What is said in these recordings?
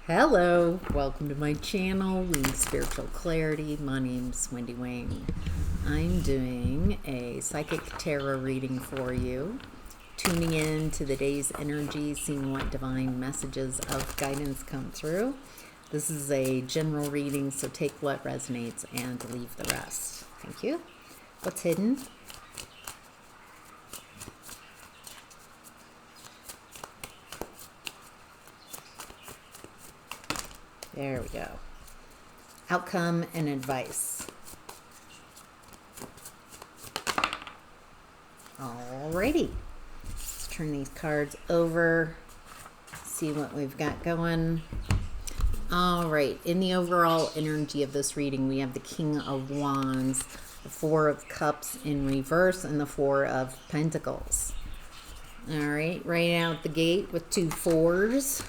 Hello, welcome to my channel, Wing Spiritual Clarity. My name's Wendy Wing. I'm doing a psychic tarot reading for you, tuning in to the day's energy, seeing what divine messages of guidance come through. This is a general reading, so take what resonates and leave the rest. Thank you. What's hidden? There we go. Outcome and advice. Alrighty. Let's turn these cards over, see what we've got going. Alright, in the overall energy of this reading, we have the King of Wands, the Four of Cups in reverse, and the Four of Pentacles. Alright, right out the gate with two fours.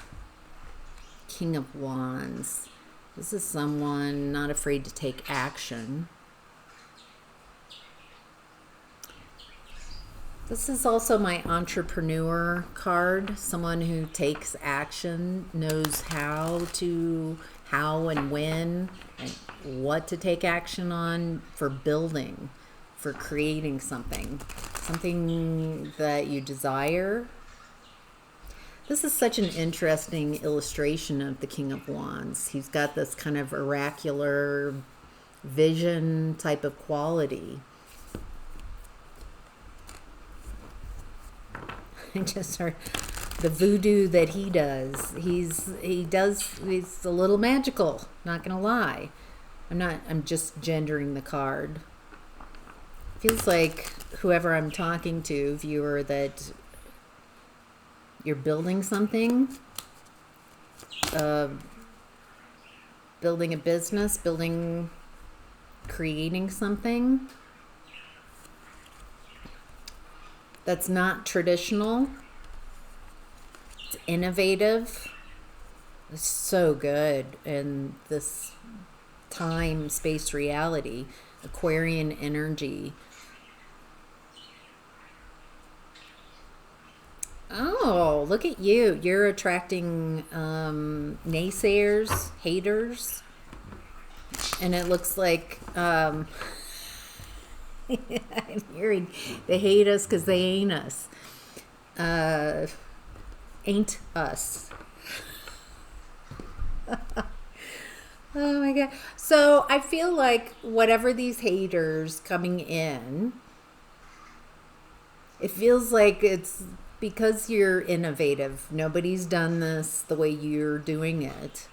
King of Wands. This is someone not afraid to take action. This is also my entrepreneur card. Someone who takes action, knows how and when and what to take action on for building, for creating something that you desire. This is such an interesting illustration of the King of Wands. He's got this kind of oracular vision type of quality. I just heard the voodoo that he does. He's a little magical, not gonna lie. I'm just gendering the card. Feels like whoever I'm talking to, viewer, that you're building something, building a business, creating something that's not traditional. It's innovative. It's so good in this time, space, reality, Aquarian energy. Oh, look at you. You're attracting naysayers, haters. And it looks like I'm hearing they hate us because they ain't us. Ain't us. Oh my God. So I feel like whatever these haters coming in, it feels like it's because you're innovative. Nobody's done this the way you're doing it.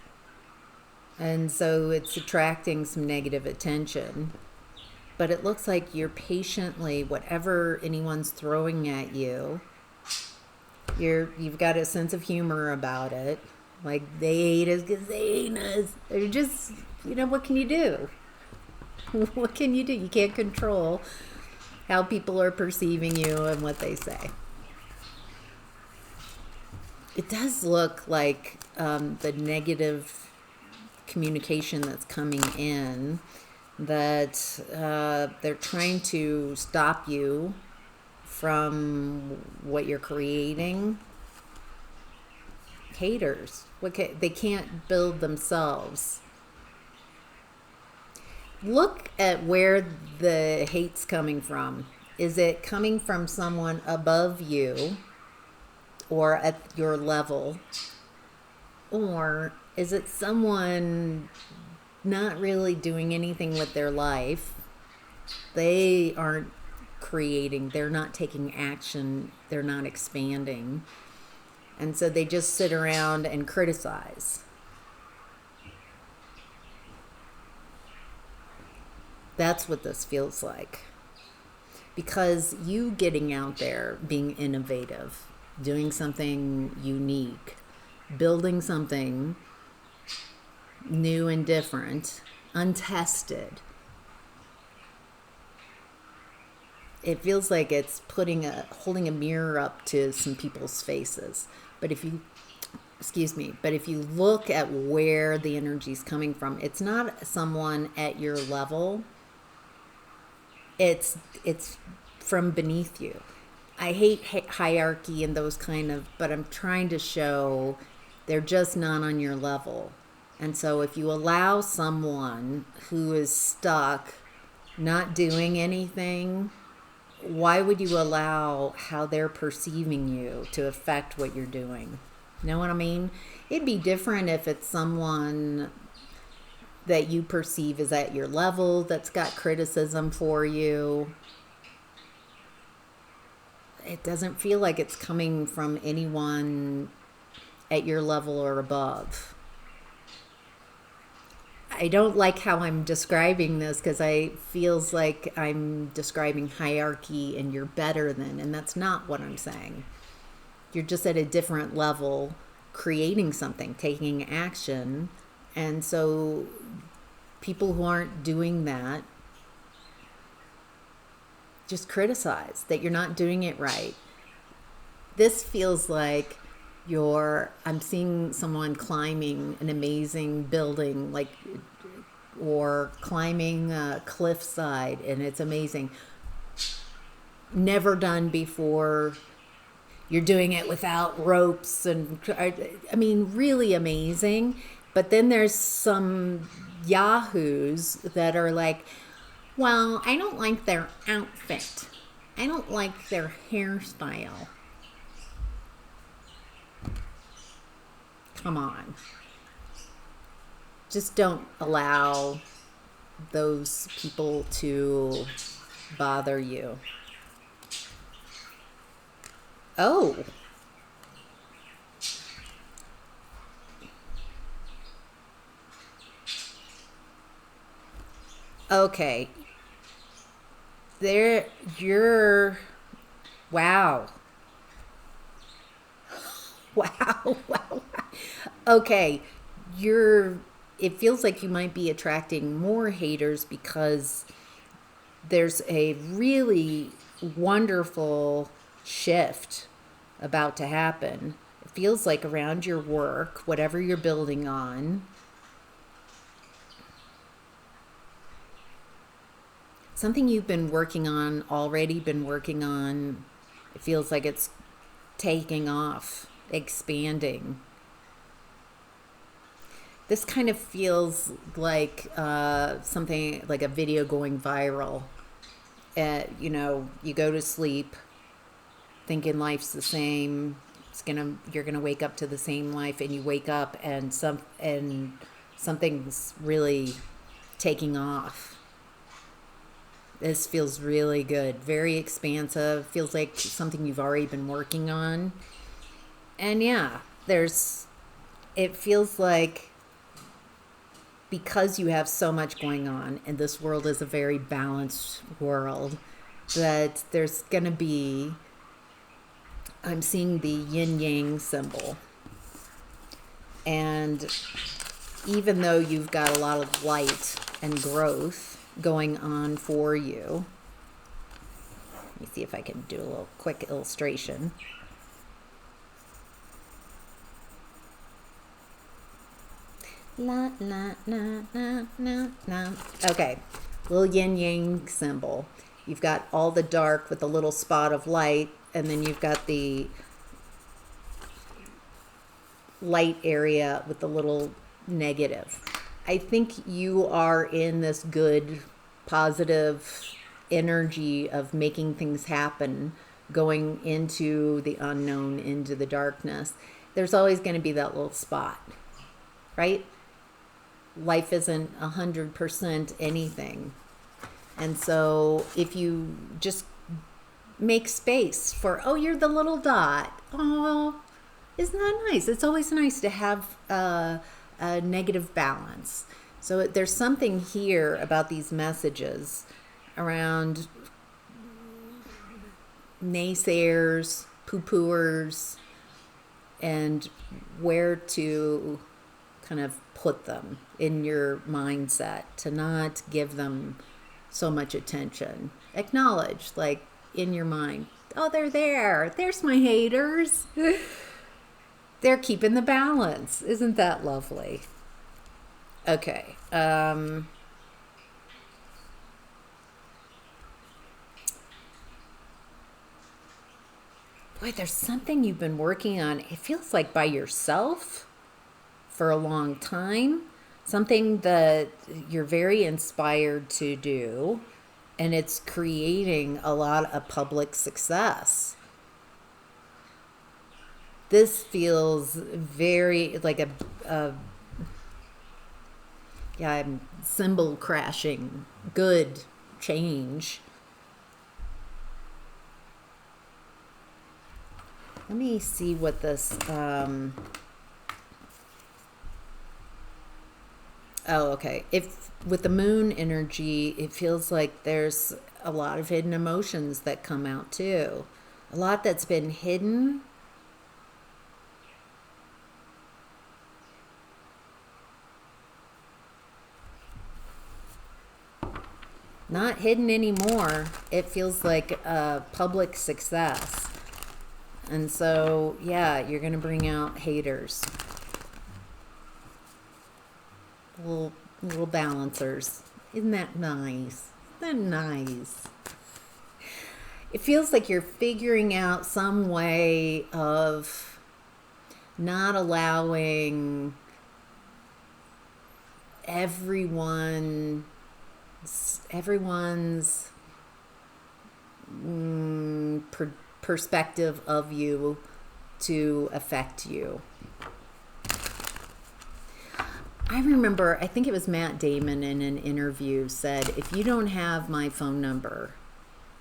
And so it's attracting some negative attention. But it looks like you're patiently, whatever anyone's throwing at you, you've got a sense of humor about it. Like, they hate us because they ain't us. They're just, what can you do? What can you do? You can't control how people are perceiving you and what they say. It does look like the negative communication that's coming in, that they're trying to stop you from what you're creating. Haters. They can't build themselves. Look at where the hate's coming from. Is it coming from someone above you or at your level? Or is it someone not really doing anything with their life? They aren't creating, they're not taking action, they're not expanding. And so they just sit around and criticize. That's what this feels like. Because you getting out there, being innovative, doing something unique, building something new and different, untested, it feels like it's holding a mirror up to some people's faces. But if you look at where the energy's coming from, it's not someone at your level. It's from beneath you. I hate hierarchy and those kind of, but I'm trying to show They're just not on your level. And so if you allow someone who is stuck, not doing anything, why would you allow how they're perceiving you to affect what you're doing? You know what I mean? It'd be different if it's someone that you perceive is at your level that's got criticism for you. It doesn't feel like it's coming from anyone at your level or above. I don't like how I'm describing this because I feels like I'm describing hierarchy and you're better than, and that's not what I'm saying. You're just at a different level, creating something, taking action. And so people who aren't doing that just criticize that you're not doing it right. This feels like I'm seeing someone climbing an amazing building, like, or climbing a cliffside, and it's amazing. Never done before. You're doing it without ropes, and I mean, really amazing. But then there's some yahoos that are like, well, I don't like their outfit. I don't like their hairstyle. Come on. Just don't allow those people to bother you. Oh. Okay. Wow. Wow. Wow. Okay. It feels like you might be attracting more haters because there's a really wonderful shift about to happen. It feels like around your work, whatever you're building on, something you've been working on, it feels like it's taking off, expanding. This kind of feels like something like a video going viral. You go to sleep thinking life's the same. You're gonna wake up to the same life, and you wake up and something's really taking off. This feels really good, very expansive. Feels like something you've already been working on. And yeah, it feels like, because you have so much going on, and this world is a very balanced world, that there's going to be, I'm seeing the yin yang symbol. And even though you've got a lot of light and growth going on for you, let me see if I can do a little quick illustration. La, la, la, la, la, la. Okay, little yin yang symbol. You've got all the dark with a little spot of light, and then you've got the light area with the little negative. I think you are in this good, positive energy of making things happen, going into the unknown, into the darkness. There's always going to be that little spot, right? Life isn't 100% anything. And so if you just make space for, oh, you're the little dot. Oh, isn't that nice? It's always nice to have a negative balance. So there's something here about these messages around naysayers, poo-pooers, and where to kind of put them in your mindset, to not give them so much attention. Acknowledge, like, in your mind, oh, they're there. There's my haters. They're keeping the balance. Isn't that lovely? Okay. Boy, there's something you've been working on. It feels like by yourself. for a long time, something that you're very inspired to do, and it's creating a lot of public success. This feels very like a yeah, I'm symbol crashing, good change. Let me see what this, oh, okay. If with the moon energy, it feels like there's a lot of hidden emotions that come out too. A lot that's been hidden. Not hidden anymore. It feels like a public success. And so, yeah, you're going to bring out haters. Little balancers. Isn't that nice? Isn't that nice? It feels like you're figuring out some way of not allowing everyone's perspective of you to affect you. I remember, I think it was Matt Damon in an interview said, if you don't have my phone number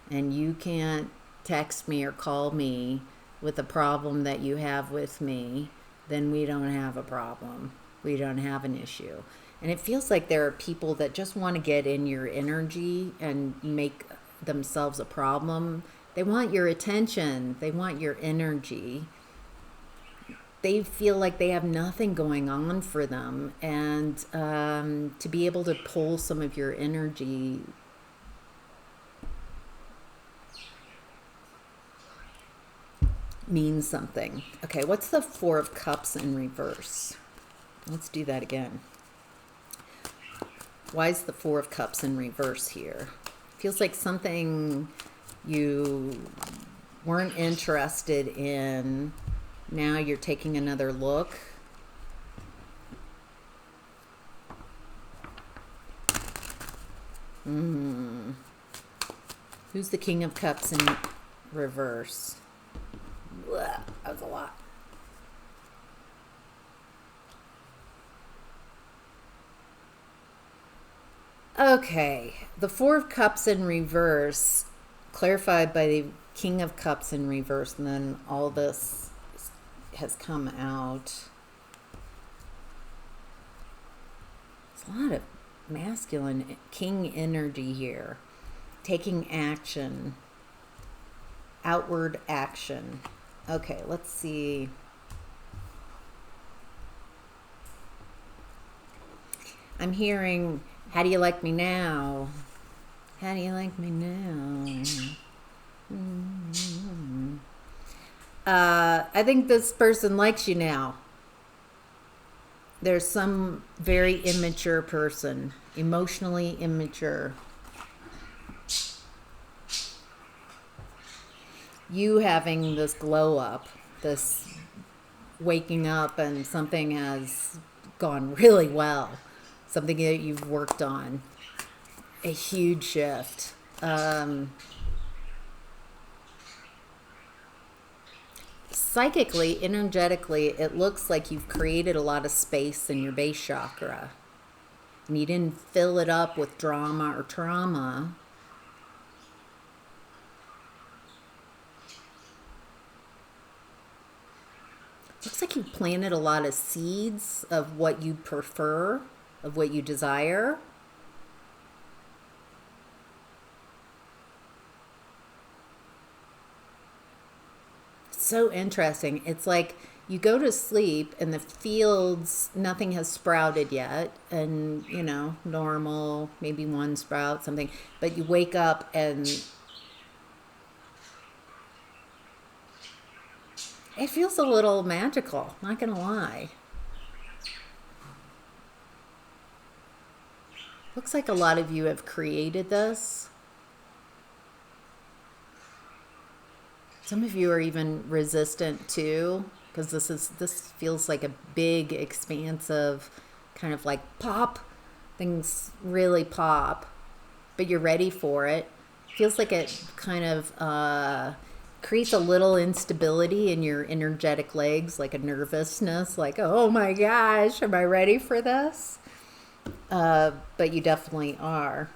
and you can't text me or call me with a problem that you have with me, then we don't have a problem. We don't have an issue. And it feels like there are people that just want to get in your energy and make themselves a problem. They want your attention. They want your energy. They feel like they have nothing going on for them. And to be able to pull some of your energy means something. Okay, what's the Four of Cups in reverse? Let's do that again. Why is the Four of Cups in reverse here? Feels like something you weren't interested in. Now you're taking another look. Who's the King of Cups in reverse? Blah, that was a lot. Okay, the Four of Cups in reverse, clarified by the King of Cups in reverse, and then all this has come out. There's a lot of masculine king energy here. Taking action. Outward action. Okay, let's see. I'm hearing, how do you like me now? How do you like me now? I think this person likes you now. There's some very immature person, emotionally immature. You having this glow up, this waking up, and something has gone really well, something that you've worked on, a huge shift. Psychically, energetically, it looks like you've created a lot of space in your base chakra. And you didn't fill it up with drama or trauma. Looks like you've planted a lot of seeds of what you prefer, of what you desire. So interesting. It's like you go to sleep and the fields, nothing has sprouted yet, and normal, maybe one sprout, something, but you wake up and it feels a little magical, not gonna lie. Looks like a lot of you have created this. Some of you are even resistant to because this feels like a big, expansive, kind of like pop. Things really pop, but you're ready for it. Feels like it kind of creates a little instability in your energetic legs, like a nervousness, like, oh my gosh, am I ready for this? But you definitely are.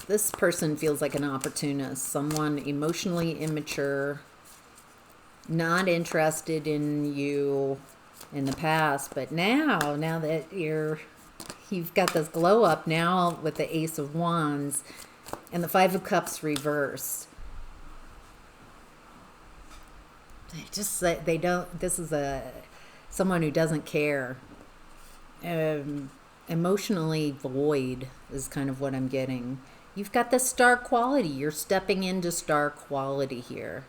This person feels like an opportunist, someone emotionally immature, not interested in you in the past, but now that you've got this glow up now with the Ace of Wands and the Five of Cups reversed. They don't. This is someone who doesn't care. Emotionally void is kind of what I'm getting. You've got this star quality. You're stepping into star quality here.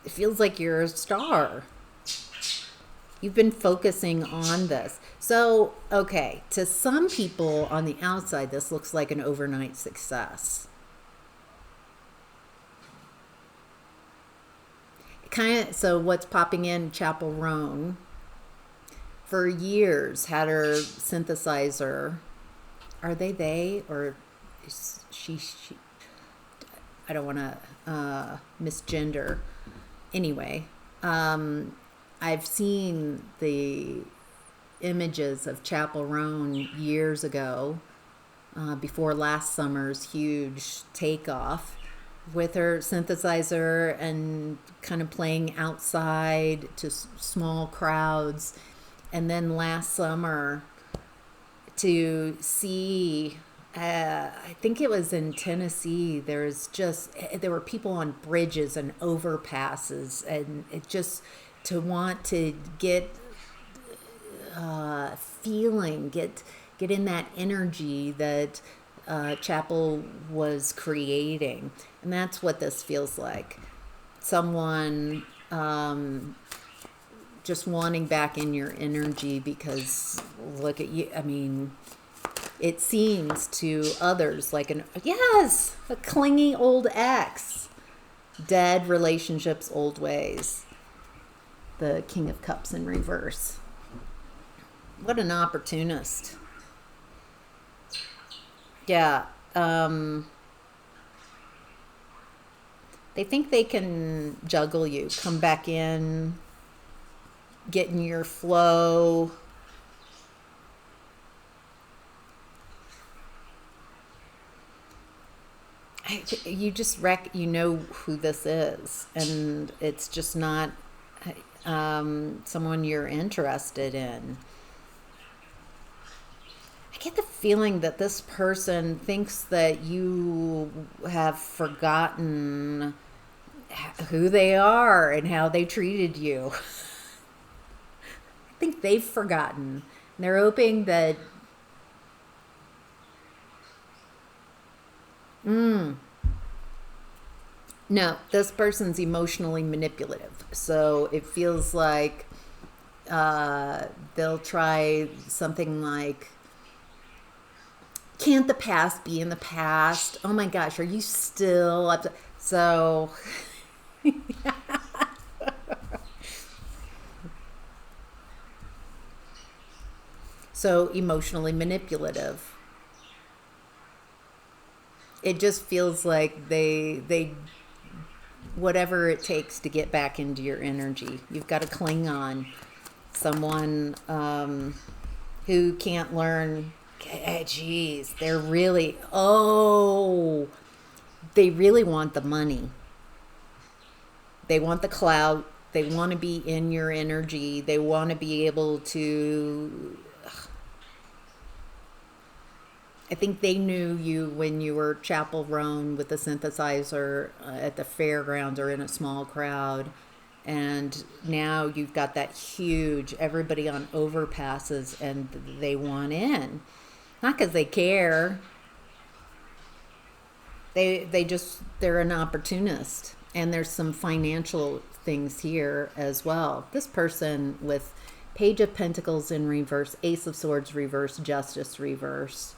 It feels like you're a star. You've been focusing on this. So, okay, to some people on the outside, this looks like an overnight success. So what's popping in, Chapel Roan, for years had her synthesizer. Are they or is she I don't want to misgender. Anyway, I've seen the images of Chapel Roan years ago, before last summer's huge takeoff, with her synthesizer and kind of playing outside to small crowds. And then last summer to see, I think it was in Tennessee, there were people on bridges and overpasses, and it just, to want to get feeling, get in that energy that Chapel was creating. And that's what this feels like. Someone just wanting back in your energy, because look at you. I mean, it seems to others like a clingy old ex, dead relationships, old ways. The King of Cups in reverse. What an opportunist. Yeah. They think they can juggle you, come back in, get in your flow. You just you know who this is, and it's just not someone you're interested in. I get the feeling that this person thinks that you have forgotten who they are and how they treated you. I think they've forgotten. They're hoping that no, this person's emotionally manipulative. So it feels like they'll try something like, can't the past be in the past? Oh my gosh, are you still up to... So... So emotionally manipulative. It just feels like they whatever it takes to get back into your energy. You've got to cling on. Someone who can't learn. Geez, they really want the money. They want the clout. They want to be in your energy. They want to be able to... I think they knew you when you were Chapel Roan with the synthesizer at the fairgrounds or in a small crowd. And now you've got that huge, everybody on overpasses, and they want in. Not because they care. They're an opportunist. And there's some financial things here as well. This person with Page of Pentacles in reverse, Ace of Swords reverse, Justice reverse.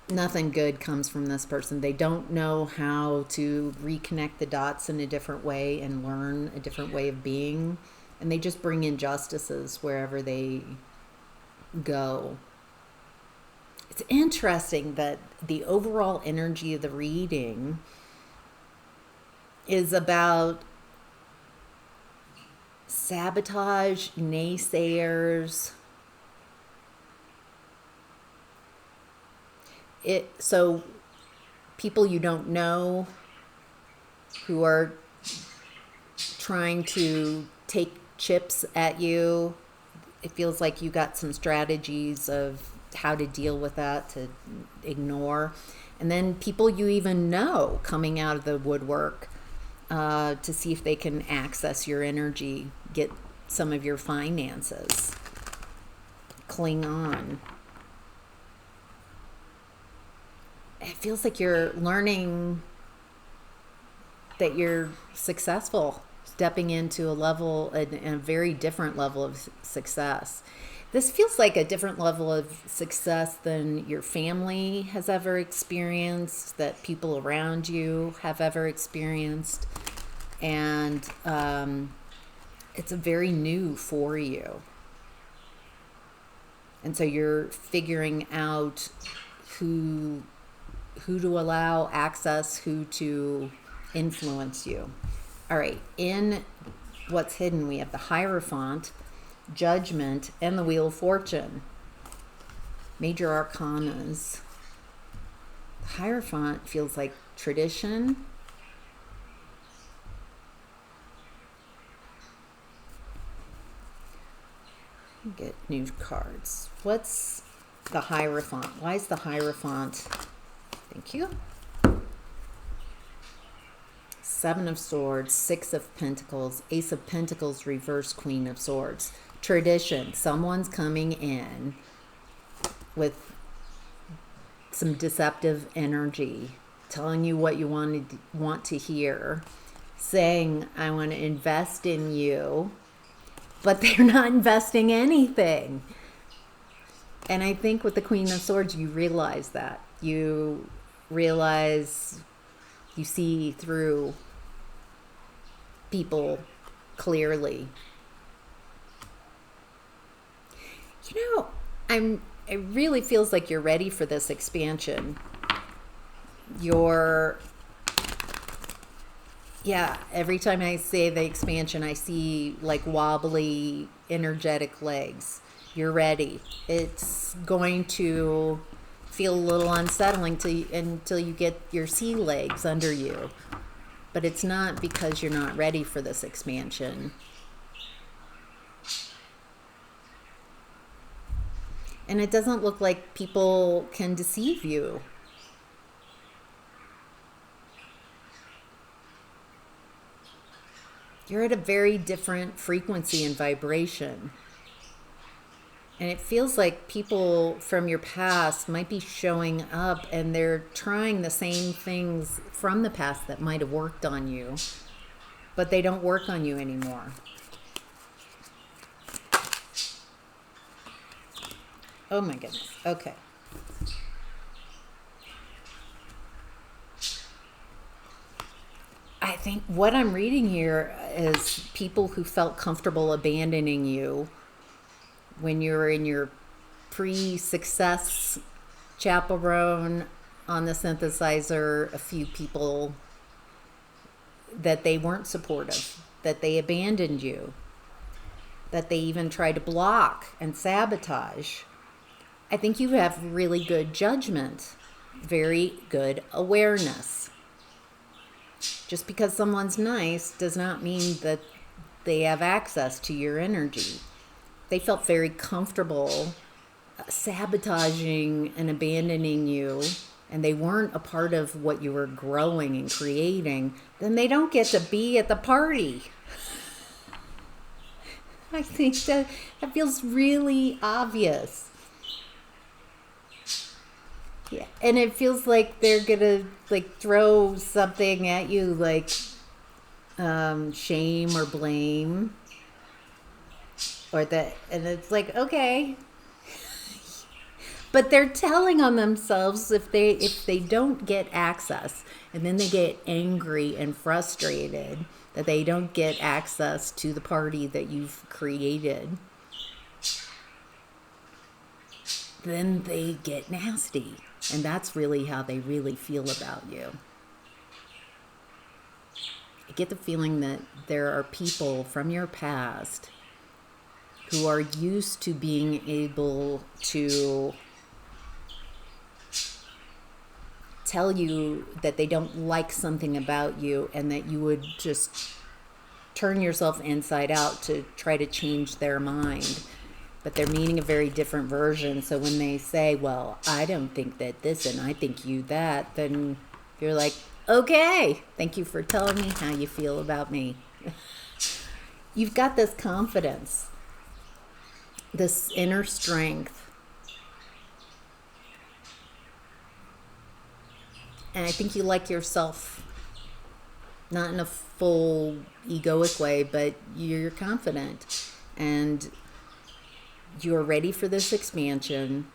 nothing good comes from this person. They don't know how to reconnect the dots in a different way and learn a different way of being. And they just bring injustices wherever they go. It's interesting that the overall energy of the reading is about sabotage, naysayers. So people you don't know who are trying to take chips at you. It feels like you got some strategies of how to deal with that, to ignore. And then people you even know coming out of the woodwork to see if they can access your energy, get some of your finances. Cling on. It feels like you're learning that you're successful, stepping into a level, a very different level of success. This feels like a different level of success than your family has ever experienced, that people around you have ever experienced. And it's a very new for you. And so you're figuring out who to allow access, who to influence you. All right, in what's hidden, we have the Hierophant, Judgment, and the Wheel of Fortune. Major arcanas. The Hierophant feels like tradition. Get new cards. What's the Hierophant? Why is the Hierophant? Thank you. Seven of Swords, Six of Pentacles, Ace of Pentacles, reverse, Queen of Swords. Tradition. Someone's coming in with some deceptive energy, telling you what you want to hear, saying, I want to invest in you, but they're not investing anything. And I think with the Queen of Swords, you realize that. You realize, you see through people clearly. You know, it really feels like you're ready for this expansion. Every time I say the expansion, I see like wobbly, energetic legs. You're ready. It's going to feel a little unsettling until you get your sea legs under you. But it's not because you're not ready for this expansion. And it doesn't look like people can deceive you. You're at a very different frequency and vibration. And it feels like people from your past might be showing up and they're trying the same things from the past that might have worked on you, but they don't work on you anymore. Oh my goodness. Okay. I think what I'm reading here is people who felt comfortable abandoning you when you're in your pre-success chaperone on the synthesizer, a few people that they weren't supportive, that they abandoned you, that they even tried to block and sabotage. I think you have really good judgment, very good awareness. Just because someone's nice does not mean that they have access to your energy. They felt very comfortable sabotaging and abandoning you, and they weren't a part of what you were growing and creating, then they don't get to be at the party. I think that feels really obvious. Yeah, and it feels like they're gonna like throw something at you like shame or blame, or that, and it's like, okay, But they're telling on themselves if they don't get access, and then they get angry and frustrated that they don't get access to the party that you've created, then they get nasty. And that's really how they really feel about you. I get the feeling that there are people from your past who are used to being able to tell you that they don't like something about you and that you would just turn yourself inside out to try to change their mind. But they're meaning a very different version. So when they say, well, I don't think that this and I think you that, then you're like, okay, thank you for telling me how you feel about me. You've got this confidence, this inner strength. And I think you like yourself, not in a full egoic way, but you're confident. And you're ready for this expansion.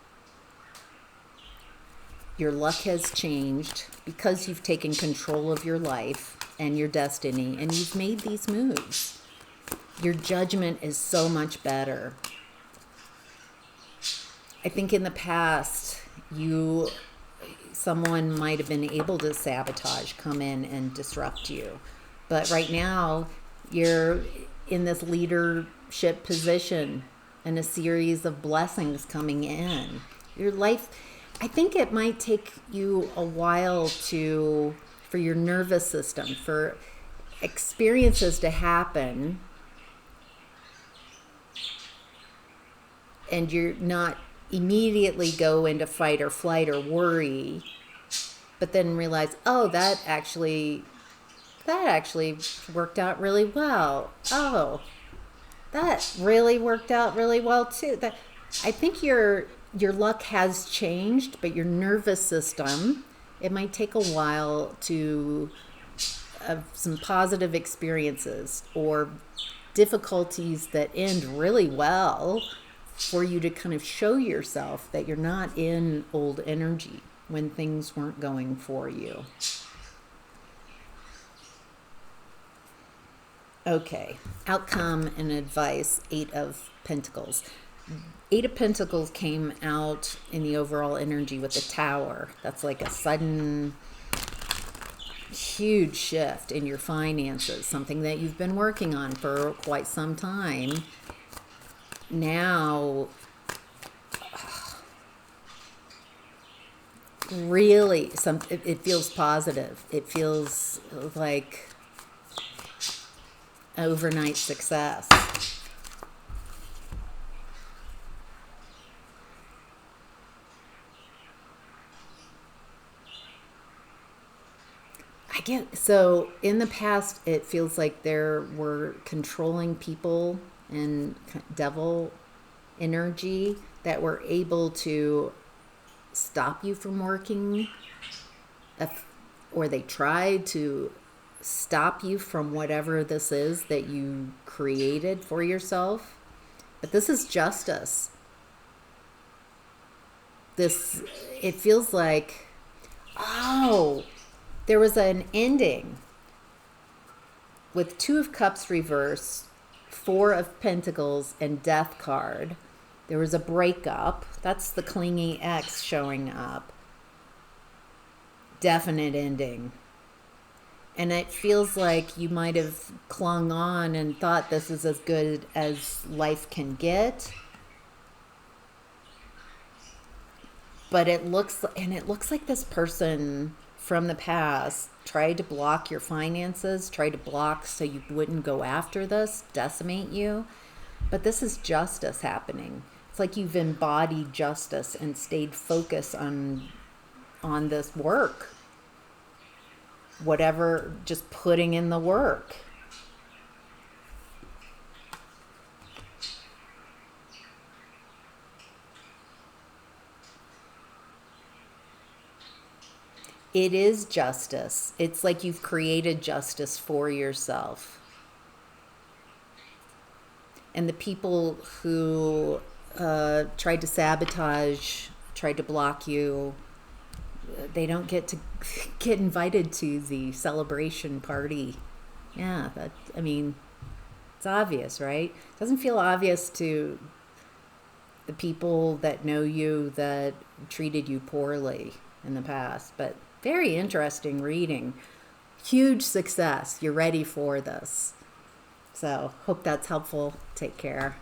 Your luck has changed because you've taken control of your life and your destiny, and you've made these moves. Your judgment is so much better. I think in the past, someone might have been able to sabotage, come in and disrupt you. But right now, you're in this leadership position and a series of blessings coming in. Your life, I think it might take you a while for your nervous system, for experiences to happen, and you're not immediately go into fight or flight or worry, but then realize, oh, that actually worked out really well. Oh, that really worked out really well too. I think your luck has changed, but your nervous system, it might take a while to have some positive experiences or difficulties that end really well for you to kind of show yourself that you're not in old energy when things weren't going for you. Okay, outcome and advice, 8 of Pentacles. 8 of Pentacles came out in the overall energy with the Tower. That's like a sudden, huge shift in your finances, something that you've been working on for quite some time. Now, really, it feels positive. It feels like overnight success. So in the past, it feels like there were controlling people and devil energy that were able to stop you from working, or they tried to stop you from whatever this is that you created for yourself. But this is justice. It feels like, oh, there was an ending with 2 of Cups reverse, 4 of Pentacles, and Death card. There was a breakup. That's the clingy ex showing up. Definite ending. And it feels like you might have clung on and thought this is as good as life can get. But it looks like this person from the past tried to block your finances, tried to block so you wouldn't go after this, decimate you. But this is justice happening. It's like you've embodied justice and stayed focused on this work. Whatever, just putting in the work. It is justice. It's like you've created justice for yourself. And the people who tried to sabotage, tried to block you, they don't get to get invited to the celebration party. Yeah, it's obvious, right? It doesn't feel obvious to the people that know you that treated you poorly in the past, but very interesting reading. Huge success. You're ready for this. So, hope that's helpful. Take care.